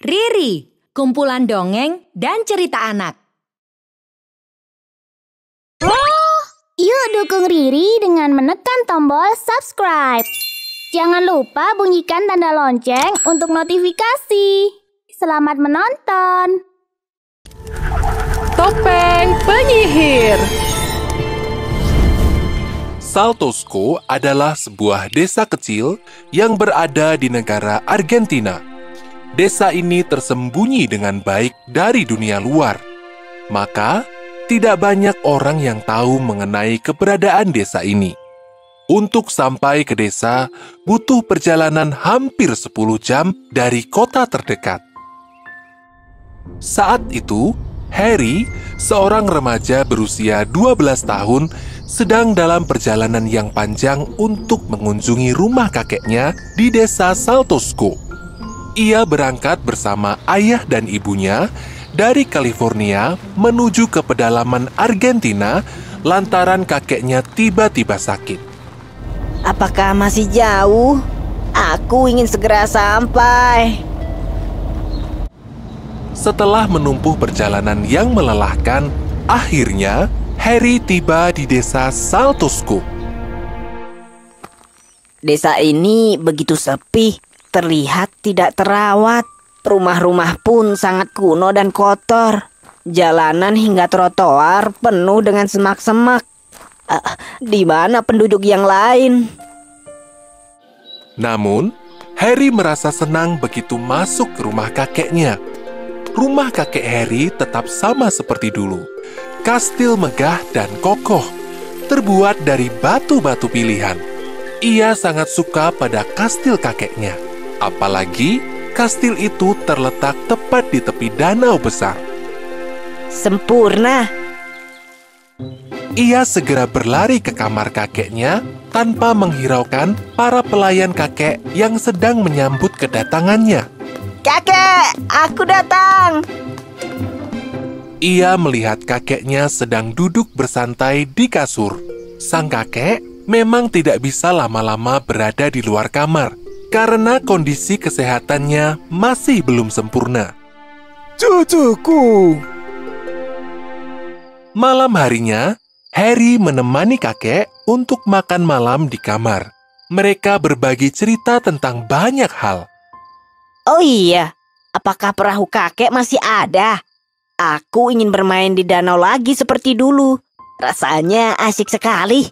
Riri, kumpulan dongeng dan cerita anak. Yuk dukung Riri dengan menekan tombol subscribe. Jangan lupa bunyikan tanda lonceng untuk notifikasi. Selamat menonton. Topeng Penyihir. Saltosko adalah sebuah desa kecil yang berada di negara Argentina. Desa ini tersembunyi dengan baik dari dunia luar. Maka, tidak banyak orang yang tahu mengenai keberadaan desa ini. Untuk sampai ke desa, butuh perjalanan hampir 10 jam dari kota terdekat. Saat itu, Harry, seorang remaja berusia 12 tahun, sedang dalam perjalanan yang panjang untuk mengunjungi rumah kakeknya di desa Saltosko. Ia berangkat bersama ayah dan ibunya dari California menuju ke pedalaman Argentina lantaran kakeknya tiba-tiba sakit. Apakah masih jauh? Aku ingin segera sampai. Setelah menempuh perjalanan yang melelahkan, akhirnya Harry tiba di desa Saltosko. Desa ini begitu sepi, terlihat tidak terawat. Rumah-rumah pun sangat kuno dan kotor. Jalanan hingga trotoar penuh dengan semak-semak. Di mana penduduk yang lain? Namun, Harry merasa senang begitu masuk ke rumah kakeknya. Rumah kakek Harry tetap sama seperti dulu. Kastil megah dan kokoh, terbuat dari batu-batu pilihan. Ia sangat suka pada kastil kakeknya. Apalagi, kastil itu terletak tepat di tepi danau besar. Sempurna. Ia segera berlari ke kamar kakeknya tanpa menghiraukan para pelayan kakek yang sedang menyambut kedatangannya. Kakek, aku datang. Ia melihat kakeknya sedang duduk bersantai di kasur. Sang kakek memang tidak bisa lama-lama berada di luar kamar karena kondisi kesehatannya masih belum sempurna. Cucuku. Malam harinya, Harry menemani kakek untuk makan malam di kamar. Mereka berbagi cerita tentang banyak hal. Oh iya, apakah perahu kakek masih ada? Aku ingin bermain di danau lagi seperti dulu. Rasanya asik sekali.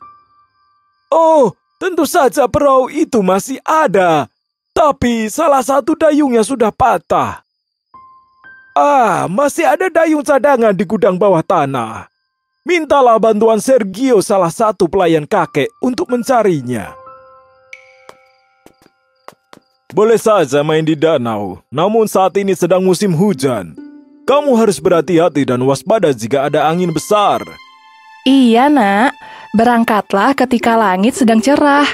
Oh, tentu saja perahu itu masih ada. Tapi salah satu dayungnya sudah patah. Masih ada dayung cadangan di gudang bawah tanah. Mintalah bantuan Sergio, salah satu pelayan kakek, untuk mencarinya. Boleh saja main di danau, namun saat ini sedang musim hujan. Kamu harus berhati-hati dan waspada jika ada angin besar. Iya, Nak. Berangkatlah ketika langit sedang cerah.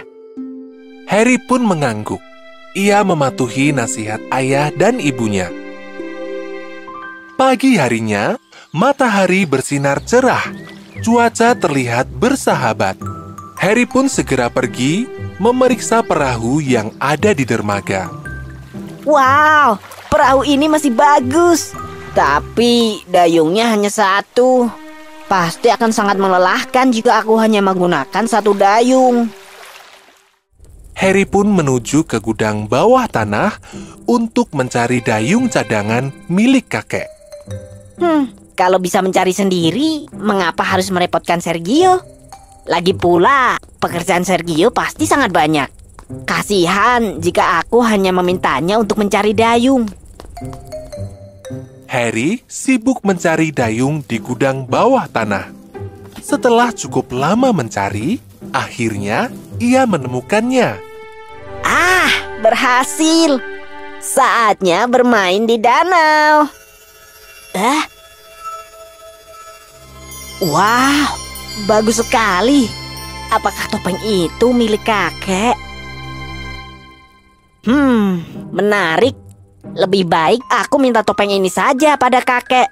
Harry pun mengangguk. Ia mematuhi nasihat ayah dan ibunya. Pagi harinya, matahari bersinar cerah. Cuaca terlihat bersahabat. Harry pun segera pergi memeriksa perahu yang ada di dermaga. Wow, perahu ini masih bagus. Tapi dayungnya hanya satu. Pasti akan sangat melelahkan jika aku hanya menggunakan satu dayung. Harry pun menuju ke gudang bawah tanah untuk mencari dayung cadangan milik kakek. Kalau bisa mencari sendiri, mengapa harus merepotkan Sergio? Lagi pula, pekerjaan Sergio pasti sangat banyak. Kasihan jika aku hanya memintanya untuk mencari dayung. Harry sibuk mencari dayung di gudang bawah tanah. Setelah cukup lama mencari, akhirnya ia menemukannya. Berhasil. Saatnya bermain di danau. Wow, bagus sekali. Apakah topeng itu milik kakek? Menarik. Lebih baik aku minta topeng ini saja pada kakek.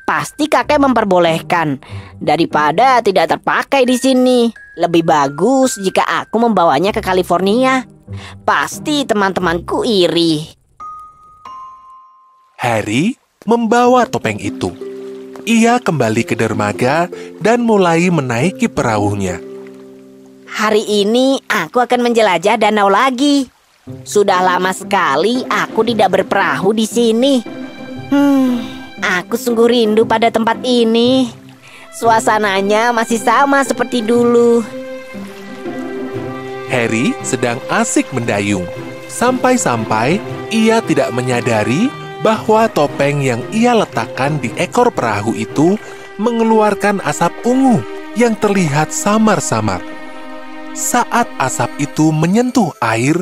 Pasti kakek memperbolehkan. Daripada tidak terpakai di sini. Lebih bagus jika aku membawanya ke California. Pasti teman-temanku iri. Harry membawa topeng itu. Ia kembali ke dermaga dan mulai menaiki perahunya. Hari ini aku akan menjelajah danau lagi. Sudah lama sekali aku tidak berperahu di sini. Aku sungguh rindu pada tempat ini. Suasananya masih sama seperti dulu. Harry sedang asik mendayung. Sampai-sampai ia tidak menyadari bahwa topeng yang ia letakkan di ekor perahu itu mengeluarkan asap ungu yang terlihat samar-samar. Saat asap itu menyentuh air,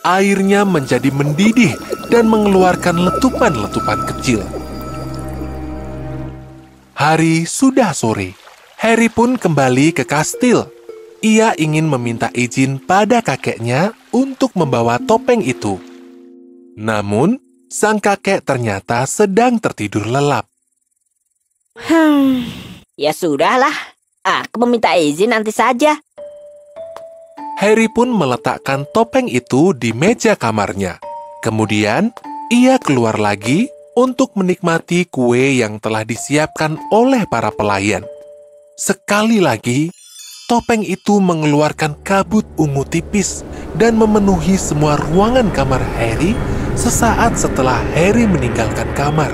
airnya menjadi mendidih dan mengeluarkan letupan-letupan kecil. Hari sudah sore. Harry pun kembali ke kastil. Ia ingin meminta izin pada kakeknya untuk membawa topeng itu. Namun, sang kakek ternyata sedang tertidur lelap. Ya sudahlah, aku meminta izin nanti saja. Harry pun meletakkan topeng itu di meja kamarnya. Kemudian, ia keluar lagi untuk menikmati kue yang telah disiapkan oleh para pelayan. Sekali lagi, topeng itu mengeluarkan kabut ungu tipis dan memenuhi semua ruangan kamar Harry sesaat setelah Harry meninggalkan kamar.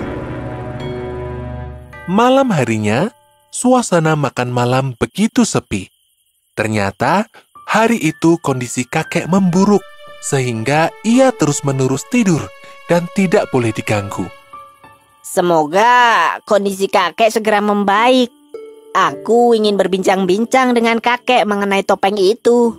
Malam harinya, suasana makan malam begitu sepi. Ternyata, hari itu kondisi kakek memburuk, sehingga ia terus-menerus tidur dan tidak boleh diganggu. Semoga kondisi kakek segera membaik. Aku ingin berbincang-bincang dengan kakek mengenai topeng itu.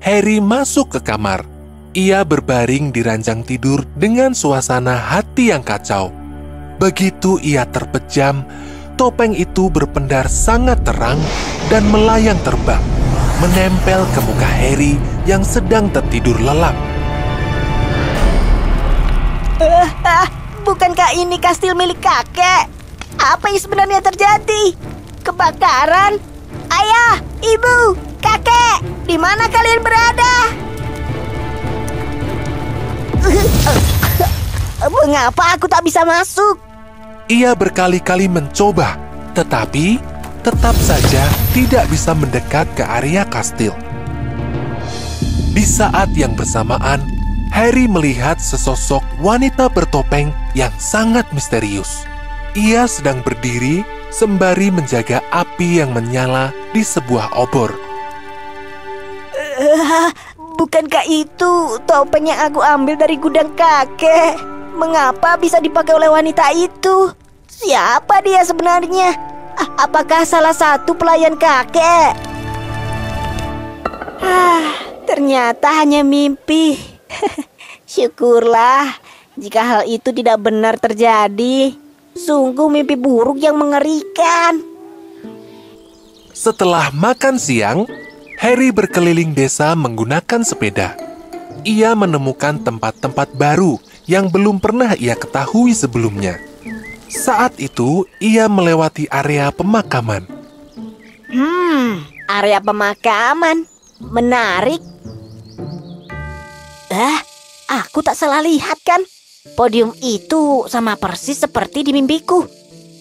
Harry masuk ke kamar. Ia berbaring di ranjang tidur dengan suasana hati yang kacau. Begitu ia terpejam, topeng itu berpendar sangat terang dan melayang terbang, menempel ke muka Harry yang sedang tertidur lelap. Bukankah ini kastil milik kakek? Apa yang sebenarnya terjadi? Kebakaran? Ayah, ibu, kakek, di mana kalian berada? Mengapa aku tak bisa masuk? Ia berkali-kali mencoba, tetapi tetap saja tidak bisa mendekat ke area kastil. Di saat yang bersamaan, Harry melihat sesosok wanita bertopeng yang sangat misterius. Ia sedang berdiri sembari menjaga api yang menyala di sebuah obor. Bukankah itu topeng yang aku ambil dari gudang kakek? Mengapa bisa dipakai oleh wanita itu? Siapa dia sebenarnya? Apakah salah satu pelayan kakek? Ternyata hanya mimpi. Syukurlah jika hal itu tidak benar terjadi. Sungguh mimpi buruk yang mengerikan. Setelah makan siang, Harry berkeliling desa menggunakan sepeda. Ia menemukan tempat-tempat baru yang belum pernah ia ketahui sebelumnya. Saat itu, ia melewati area pemakaman. Area pemakaman. Menarik. Aku tak salah lihat kan? Podium itu sama persis seperti di mimpiku.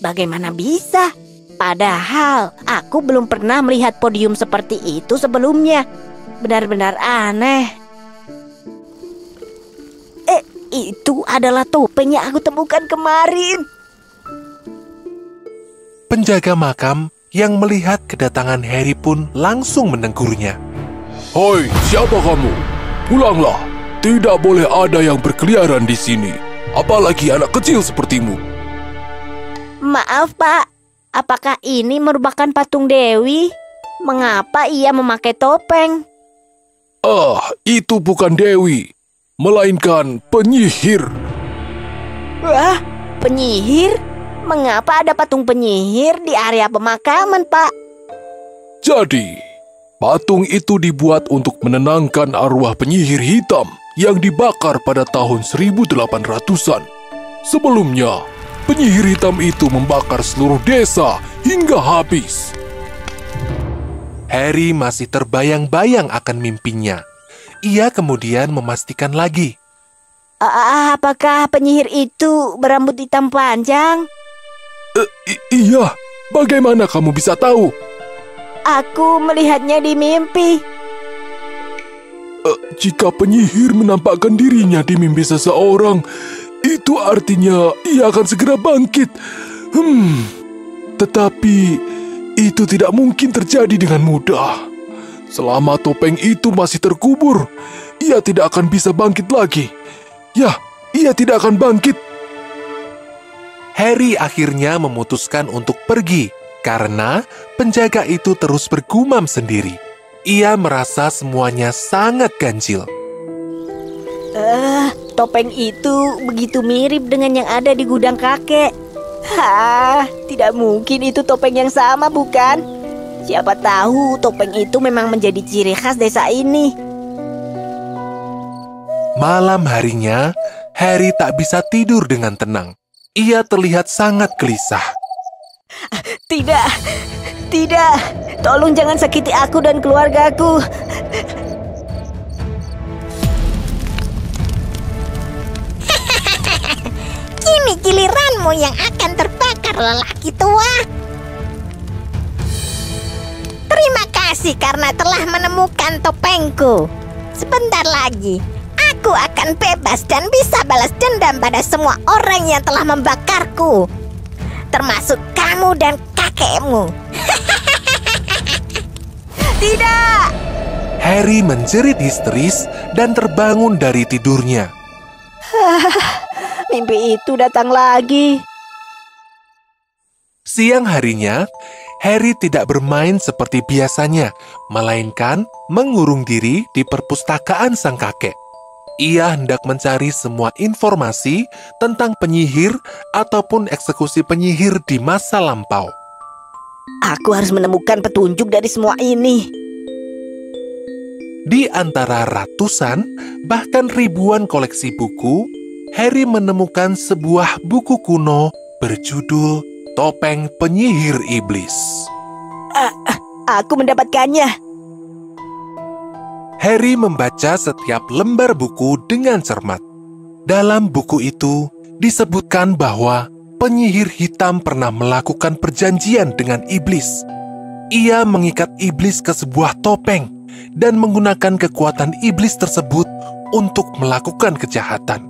Bagaimana bisa? Padahal aku belum pernah melihat podium seperti itu sebelumnya. Benar-benar aneh. Itu adalah topeng yang aku temukan kemarin. Penjaga makam yang melihat kedatangan Harry pun langsung menegurnya. Hoi, siapa kamu? Pulanglah. Tidak boleh ada yang berkeliaran di sini. Apalagi anak kecil sepertimu. Maaf, Pak. Apakah ini merupakan patung Dewi? Mengapa ia memakai topeng? Itu bukan Dewi, melainkan penyihir. Wah, penyihir? Mengapa ada patung penyihir di area pemakaman, Pak? Jadi, patung itu dibuat untuk menenangkan arwah penyihir hitam yang dibakar pada tahun 1800-an. Sebelumnya, penyihir hitam itu membakar seluruh desa hingga habis. Harry masih terbayang-bayang akan mimpinya. Ia kemudian memastikan lagi. Apakah penyihir itu berambut hitam panjang? Iya, bagaimana kamu bisa tahu? Aku melihatnya di mimpi. Jika penyihir menampakkan dirinya di mimpi seseorang, itu artinya ia akan segera bangkit. Tetapi itu tidak mungkin terjadi dengan mudah. Selama topeng itu masih terkubur, ia tidak akan bisa bangkit lagi. Ya, ia tidak akan bangkit. Harry akhirnya memutuskan untuk pergi karena penjaga itu terus bergumam sendiri. Ia merasa semuanya sangat ganjil. Topeng itu begitu mirip dengan yang ada di gudang kakek. Tidak mungkin itu topeng yang sama, bukan? Siapa tahu topeng itu memang menjadi ciri khas desa ini. Malam harinya, Harry tak bisa tidur dengan tenang. Ia terlihat sangat gelisah. Tidak, tolong jangan sakiti aku dan keluargaku. Kini giliranmu yang akan terbakar, lelaki tua. Terima kasih karena telah menemukan topengku. Sebentar lagi, aku akan bebas dan bisa balas dendam pada semua orang yang telah membakarku, termasuk kamu dan kakekmu. Tidak! Harry menjerit histeris dan terbangun dari tidurnya. Mimpi itu datang lagi. Siang harinya, Harry tidak bermain seperti biasanya, melainkan mengurung diri di perpustakaan sang kakek. Ia hendak mencari semua informasi tentang penyihir ataupun eksekusi penyihir di masa lampau. Aku harus menemukan petunjuk dari semua ini. Di antara ratusan, bahkan ribuan koleksi buku, Harry menemukan sebuah buku kuno berjudul Topeng Penyihir Iblis. Aku mendapatkannya. Harry membaca setiap lembar buku dengan cermat. Dalam buku itu disebutkan bahwa penyihir hitam pernah melakukan perjanjian dengan iblis. Ia mengikat iblis ke sebuah topeng dan menggunakan kekuatan iblis tersebut untuk melakukan kejahatan.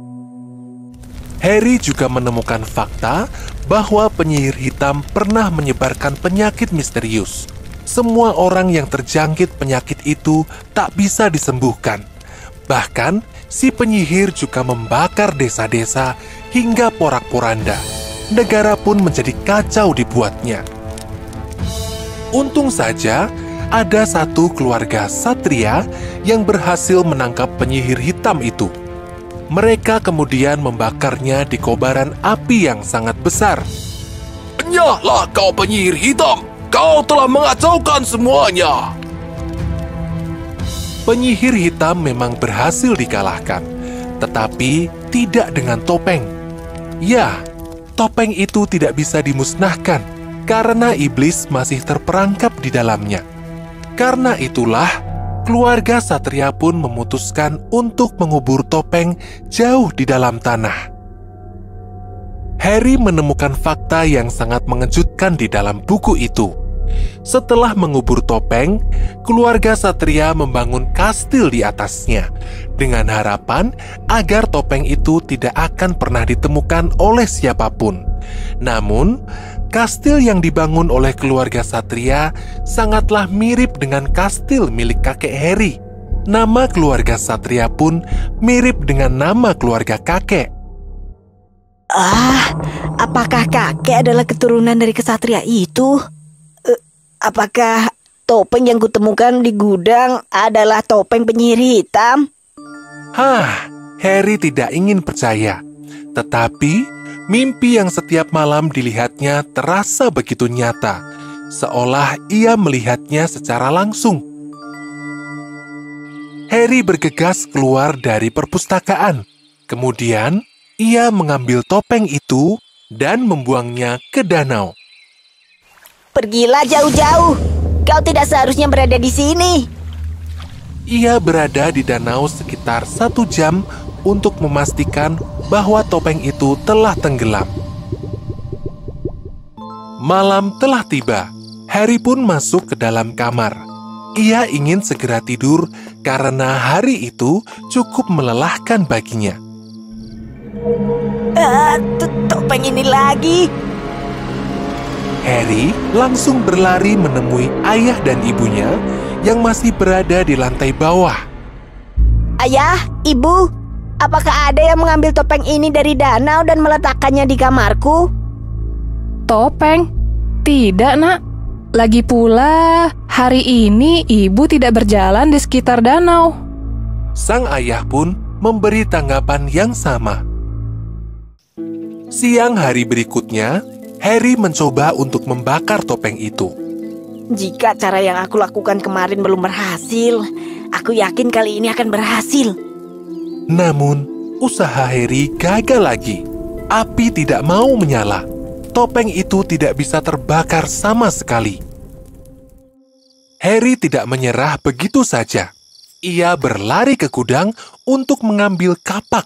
Harry juga menemukan fakta bahwa penyihir hitam pernah menyebarkan penyakit misterius. Semua orang yang terjangkit penyakit itu tak bisa disembuhkan. Bahkan, si penyihir juga membakar desa-desa hingga porak-poranda. Negara pun menjadi kacau dibuatnya. Untung saja, ada satu keluarga satria yang berhasil menangkap penyihir hitam itu. Mereka kemudian membakarnya di kobaran api yang sangat besar. Nyahlah kau penyihir hitam! Kau telah mengacaukan semuanya! Penyihir hitam memang berhasil dikalahkan, tetapi tidak dengan topeng. Ya, topeng itu tidak bisa dimusnahkan karena iblis masih terperangkap di dalamnya. Karena itulah, keluarga satria pun memutuskan untuk mengubur topeng jauh di dalam tanah. Harry menemukan fakta yang sangat mengejutkan di dalam buku itu. Setelah mengubur topeng, keluarga satria membangun kastil di atasnya dengan harapan agar topeng itu tidak akan pernah ditemukan oleh siapapun. Namun, kastil yang dibangun oleh keluarga satria sangatlah mirip dengan kastil milik kakek Harry. Nama keluarga satria pun mirip dengan nama keluarga kakek. Apakah kakek adalah keturunan dari kesatria itu? Apakah topeng yang kutemukan di gudang adalah topeng penyihir hitam? Harry tidak ingin percaya. Tetapi, mimpi yang setiap malam dilihatnya terasa begitu nyata, seolah ia melihatnya secara langsung. Harry bergegas keluar dari perpustakaan. Kemudian, ia mengambil topeng itu dan membuangnya ke danau. Pergilah jauh-jauh. Kau tidak seharusnya berada di sini. Ia berada di danau sekitar 1 jam untuk memastikan bahwa topeng itu telah tenggelam. Malam telah tiba. Harry pun masuk ke dalam kamar. Ia ingin segera tidur karena hari itu cukup melelahkan baginya. Topeng ini lagi. Harry langsung berlari menemui ayah dan ibunya yang masih berada di lantai bawah. Ayah, ibu, apakah ada yang mengambil topeng ini dari danau dan meletakkannya di kamarku? Topeng? Tidak, Nak. Lagi pula, hari ini ibu tidak berjalan di sekitar danau. Sang ayah pun memberi tanggapan yang sama. Siang hari berikutnya, Harry mencoba untuk membakar topeng itu. Jika cara yang aku lakukan kemarin belum berhasil, aku yakin kali ini akan berhasil. Namun, usaha Harry gagal lagi. Api tidak mau menyala. Topeng itu tidak bisa terbakar sama sekali. Harry tidak menyerah begitu saja. Ia berlari ke gudang untuk mengambil kapak.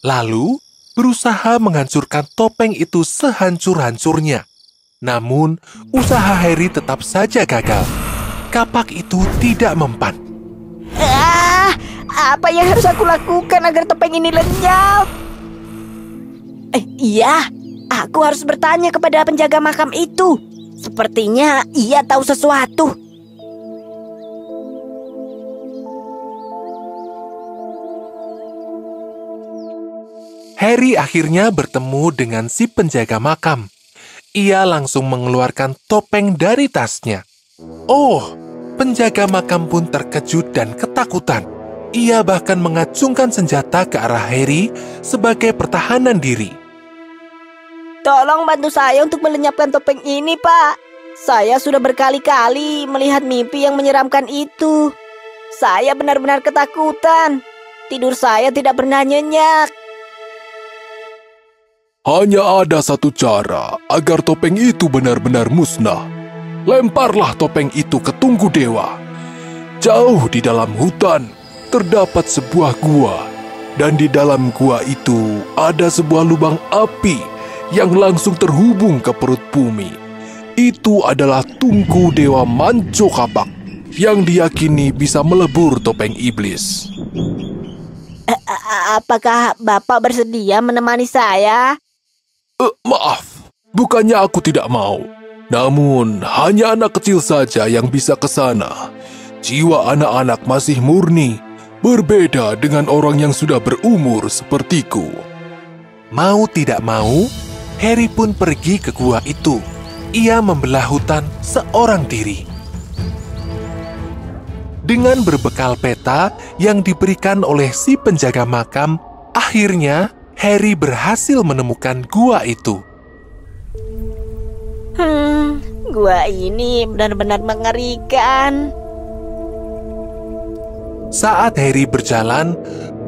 Lalu, berusaha menghancurkan topeng itu sehancur-hancurnya. Namun, usaha Harry tetap saja gagal. Kapak itu tidak mempan. Apa yang harus aku lakukan agar topeng ini lenyap? Iya, aku harus bertanya kepada penjaga makam itu. Sepertinya ia tahu sesuatu. Harry akhirnya bertemu dengan si penjaga makam. Ia langsung mengeluarkan topeng dari tasnya. Oh, penjaga makam pun terkejut dan ketakutan. Ia bahkan mengacungkan senjata ke arah Harry sebagai pertahanan diri. Tolong bantu saya untuk melenyapkan topeng ini, Pak. Saya sudah berkali-kali melihat mimpi yang menyeramkan itu. Saya benar-benar ketakutan. Tidur saya tidak pernah nyenyak. Hanya ada satu cara agar topeng itu benar-benar musnah. Lemparlah topeng itu ke Tungku Dewa. Jauh di dalam hutan, terdapat sebuah gua. Dan di dalam gua itu ada sebuah lubang api yang langsung terhubung ke perut bumi. Itu adalah Tungku Dewa Manco Kapak yang diyakini bisa melebur topeng iblis. Apakah Bapak bersedia menemani saya? Maaf, bukannya aku tidak mau. Namun, hanya anak kecil saja yang bisa ke sana. Jiwa anak-anak masih murni, berbeda dengan orang yang sudah berumur sepertiku. Mau tidak mau, Harry pun pergi ke gua itu. Ia membelah hutan seorang diri. Dengan berbekal peta yang diberikan oleh si penjaga makam, akhirnya Harry berhasil menemukan gua itu. Gua ini benar-benar mengerikan. Saat Harry berjalan,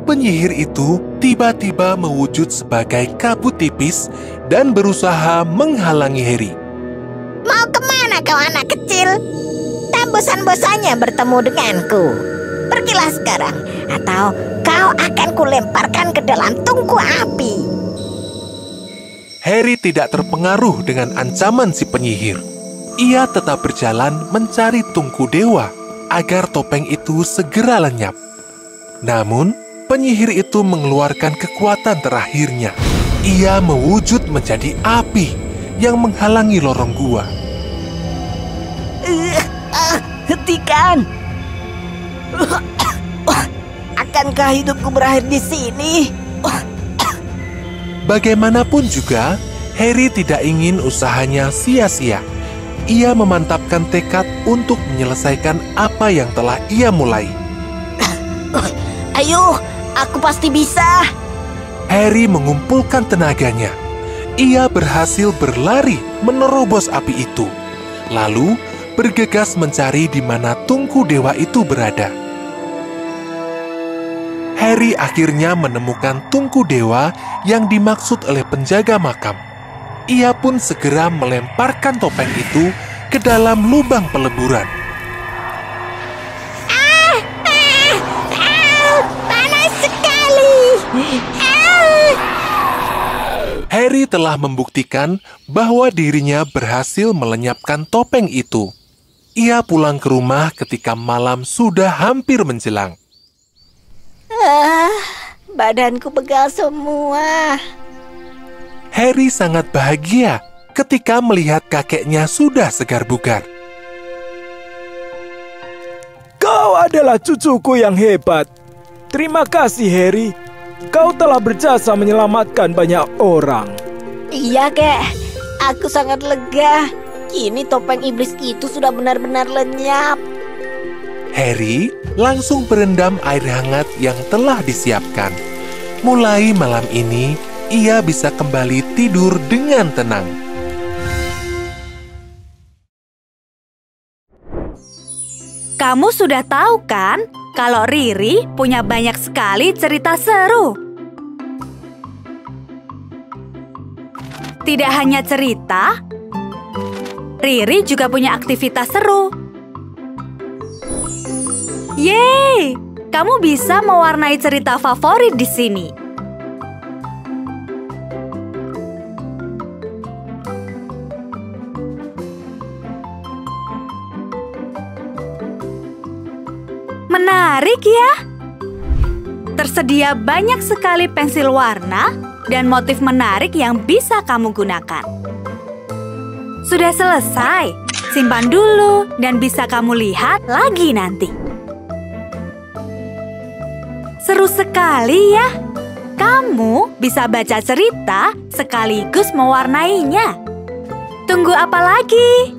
penyihir itu tiba-tiba mewujud sebagai kabut tipis dan berusaha menghalangi Harry. Mau kemana kau anak kecil? Tak bosan-bosannya bertemu denganku. Pergilah sekarang, atau kau akan kulemparkan ke dalam tungku api. Harry tidak terpengaruh dengan ancaman si penyihir. Ia tetap berjalan mencari Tungku Dewa agar topeng itu segera lenyap. Namun, penyihir itu mengeluarkan kekuatan terakhirnya. Ia mewujud menjadi api yang menghalangi lorong gua. Hentikan! Akankah hidupku berakhir di sini? Bagaimanapun juga, Harry tidak ingin usahanya sia-sia. Ia memantapkan tekad untuk menyelesaikan apa yang telah ia mulai. Ayo, aku pasti bisa. Harry mengumpulkan tenaganya. Ia berhasil berlari menerobos api itu. Lalu, bergegas mencari di mana Tungku Dewa itu berada. Harry akhirnya menemukan Tungku Dewa yang dimaksud oleh penjaga makam. Ia pun segera melemparkan topeng itu ke dalam lubang peleburan. Panas sekali. Harry telah membuktikan bahwa dirinya berhasil melenyapkan topeng itu. Ia pulang ke rumah ketika malam sudah hampir menjelang. Badanku pegal semua. Harry sangat bahagia ketika melihat kakeknya sudah segar bugar. Kau adalah cucuku yang hebat. Terima kasih, Harry. Kau telah berjasa menyelamatkan banyak orang. Iya, Kek. Aku sangat lega. Kini topeng iblis itu sudah benar-benar lenyap. Harry langsung berendam air hangat yang telah disiapkan. Mulai malam ini, ia bisa kembali tidur dengan tenang. Kamu sudah tahu kan kalau Riri punya banyak sekali cerita seru. Tidak hanya cerita, Riri juga punya aktivitas seru. Yeay! Kamu bisa mewarnai cerita favorit di sini. Menarik ya! Tersedia banyak sekali pensil warna dan motif menarik yang bisa kamu gunakan. Sudah selesai, simpan dulu dan bisa kamu lihat lagi nanti. Seru sekali ya! Kamu bisa baca cerita sekaligus mewarnainya. Tunggu apa lagi?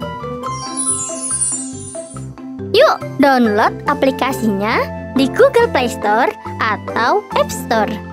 Yuk, download aplikasinya di Google Play Store atau App Store.